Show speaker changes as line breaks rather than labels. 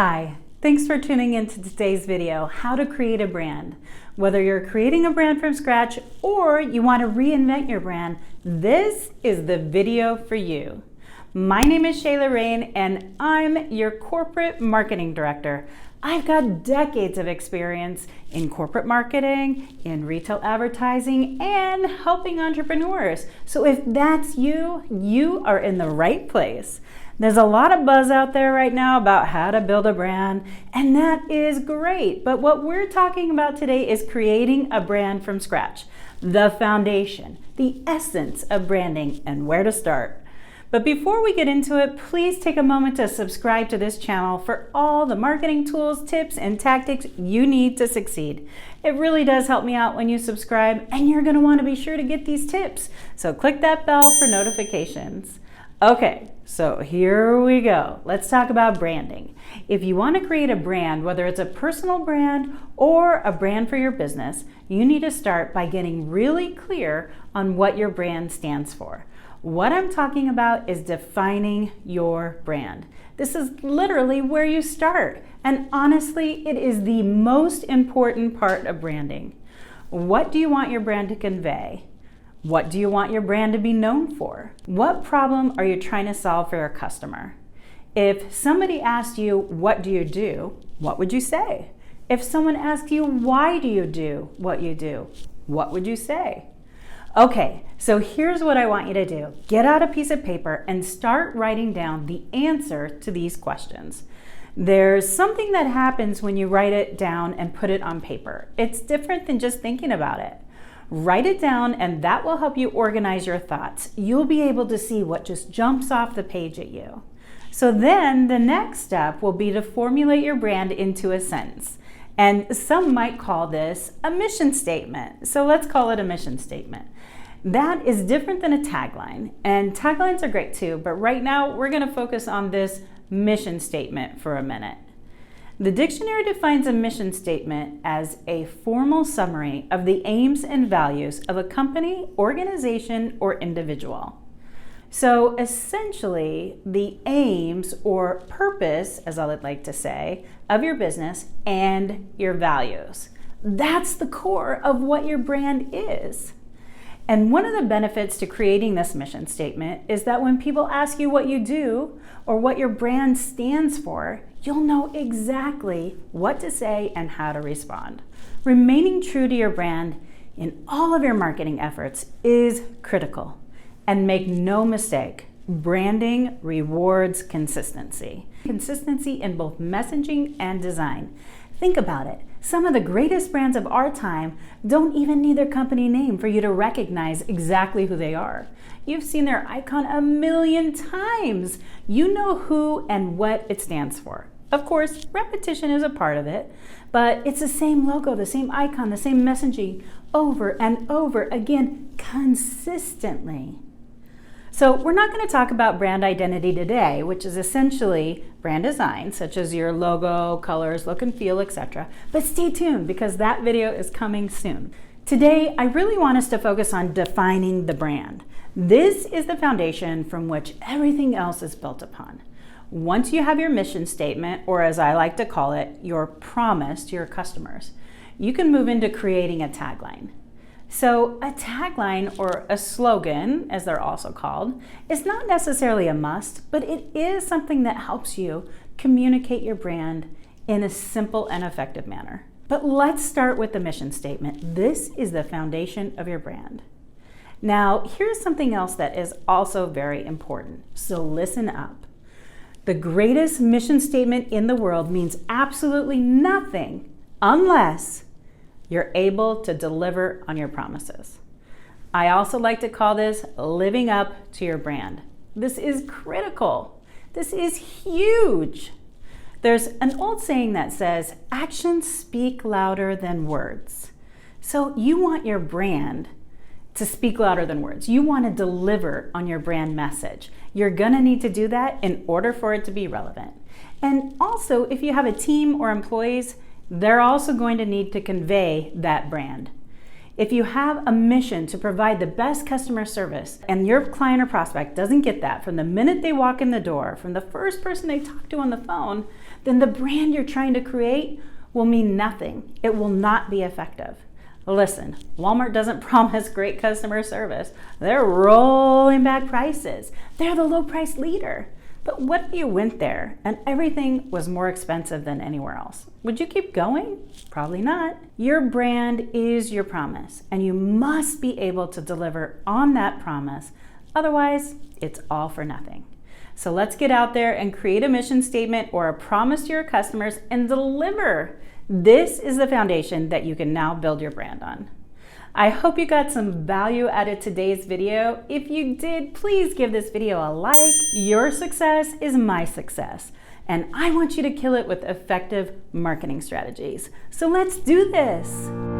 Hi, thanks for tuning into today's video, How to Create a Brand. Whether you're creating a brand from scratch or you want to reinvent your brand, this is the video for you. My name is Chey Loraine and I'm your Corporate Marketing Director. I've got decades of experience in corporate marketing, in retail advertising, and helping entrepreneurs. So if that's you, you are in the right place. There's a lot of buzz out there right now about how to build a brand, and that is great. But what we're talking about today is creating a brand from scratch, the foundation, the essence of branding, and where to start. But before we get into it, please take a moment to subscribe to this channel for all the marketing tools, tips, and tactics you need to succeed. It really does help me out when you subscribe, and you're going to want to be sure to get these tips. So click that bell for notifications. Okay, so here we go. Let's talk about branding. If you want to create a brand, whether it's a personal brand or a brand for your business, you need to start by getting really clear on what your brand stands for. What I'm talking about is defining your brand. This is literally where you start. And honestly, it is the most important part of branding. What do you want your brand to convey? What do you want your brand to be known for? What problem are you trying to solve for your customer? If somebody asked you, what do you do? What would you say? If someone asked you, why do you do what you do? What would you say? Okay, so here's what I want you to do. Get out a piece of paper and start writing down the answer to these questions. There's something that happens when you write it down and put it on paper. It's different than just thinking about it. Write it down and that will help you organize your thoughts. You'll be able to see what just jumps off the page at you. So then the next step will be to formulate your brand into a sentence. And some might call this a mission statement. So let's call it a mission statement. That is different than a tagline. And taglines are great too, but right now we're going to focus on this mission statement for a minute. The dictionary defines a mission statement as a formal summary of the aims and values of a company, organization, or individual. So essentially, the aims or purpose, as I would like to say, of your business and your values. That's the core of what your brand is. And one of the benefits to creating this mission statement is that when people ask you what you do or what your brand stands for, you'll know exactly what to say and how to respond. Remaining true to your brand in all of your marketing efforts is critical. And make no mistake, branding rewards consistency. Consistency in both messaging and design. Think about it. Some of the greatest brands of our time don't even need their company name for you to recognize exactly who they are. You've seen their icon a million times. You know who and what it stands for. Of course, repetition is a part of it, but it's the same logo, the same icon, the same messaging over and over again consistently. So we're not going to talk about brand identity today, which is essentially brand design, such as your logo, colors, look and feel, etc. But stay tuned because that video is coming soon. Today, I really want us to focus on defining the brand. This is the foundation from which everything else is built upon. Once you have your mission statement, or as I like to call it, your promise to your customers, you can move into creating a tagline. So a tagline, or a slogan, as they're also called, is not necessarily a must, but it is something that helps you communicate your brand in a simple and effective manner. But let's start with the mission statement. This is the foundation of your brand. Now, here's something else that is also very important, so listen up. The greatest mission statement in the world means absolutely nothing unless you're able to deliver on your promises. I also like to call this living up to your brand. This is critical. This is huge. There's an old saying that says, actions speak louder than words. So you want your brand to speak louder than words. You want to deliver on your brand message. You're going to need to do that in order for it to be relevant. And also, if you have a team or employees, they're also going to need to convey that brand. If you have a mission to provide the best customer service and your client or prospect doesn't get that from the minute they walk in the door, from the first person they talk to on the phone, then the brand you're trying to create will mean nothing. It will not be effective. Listen, Walmart doesn't promise great customer service. They're rolling back prices. They're the low price leader. But what if you went there and everything was more expensive than anywhere else? Would you keep going? Probably not. Your brand is your promise, and you must be able to deliver on that promise. Otherwise, it's all for nothing. So let's get out there and create a mission statement or a promise to your customers and deliver. This is the foundation that you can now build your brand on. I hope you got some value out of today's video. If you did, please give this video a like. Your success is my success, and I want you to kill it with effective marketing strategies. So let's do this.